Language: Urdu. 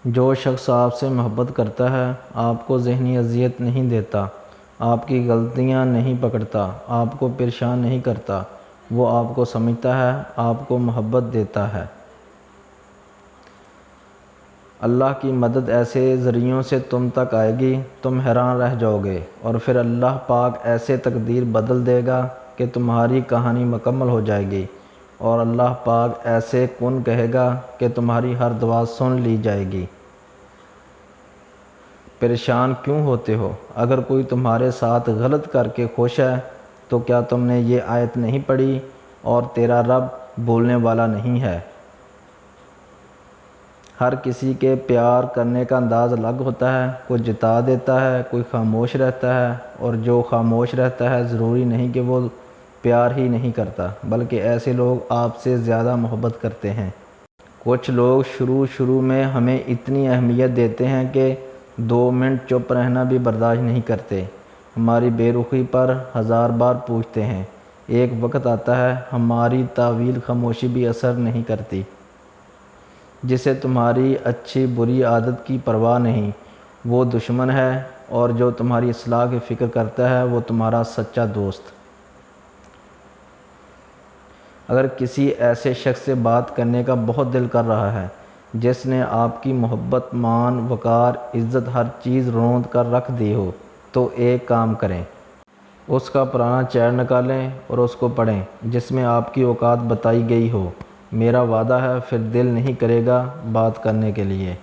جو شخص آپ سے محبت کرتا ہے آپ کو ذہنی اذیت نہیں دیتا، آپ کی غلطیاں نہیں پکڑتا، آپ کو پریشان نہیں کرتا، وہ آپ کو سمجھتا ہے، آپ کو محبت دیتا ہے۔ اللہ کی مدد ایسے ذریعوں سے تم تک آئے گی، تم حیران رہ جاؤ گے، اور پھر اللہ پاک ایسے تقدیر بدل دے گا کہ تمہاری کہانی مکمل ہو جائے گی، اور اللہ پاک ایسے کن کہے گا کہ تمہاری ہر دعا سن لی جائے گی۔ پریشان کیوں ہوتے ہو؟ اگر کوئی تمہارے ساتھ غلط کر کے خوش ہے تو کیا تم نے یہ آیت نہیں پڑھی، اور تیرا رب بھولنے والا نہیں ہے۔ ہر کسی کے پیار کرنے کا انداز الگ ہوتا ہے، کوئی جتا دیتا ہے، کوئی خاموش رہتا ہے، اور جو خاموش رہتا ہے ضروری نہیں کہ وہ پیار ہی نہیں کرتا، بلکہ ایسے لوگ آپ سے زیادہ محبت کرتے ہیں۔ کچھ لوگ شروع میں ہمیں اتنی اہمیت دیتے ہیں کہ 2 منٹ چپ رہنا بھی برداشت نہیں کرتے، ہماری بے رخی پر 1000 بار پوچھتے ہیں۔ ایک وقت آتا ہے ہماری طویل خاموشی بھی اثر نہیں کرتی۔ جسے تمہاری اچھی بری عادت کی پرواہ نہیں وہ دشمن ہے، اور جو تمہاری اصلاح کی فکر کرتا ہے وہ تمہارا سچا دوست۔ اگر کسی ایسے شخص سے بات کرنے کا بہت دل کر رہا ہے جس نے آپ کی محبت، مان، وقار، عزت ہر چیز روند کر رکھ دی ہو، تو ایک کام کریں، اس کا پرانا چیٹ نکالیں اور اس کو پڑھیں جس میں آپ کی اوقات بتائی گئی ہو۔ میرا وعدہ ہے پھر دل نہیں کرے گا بات کرنے کے لیے۔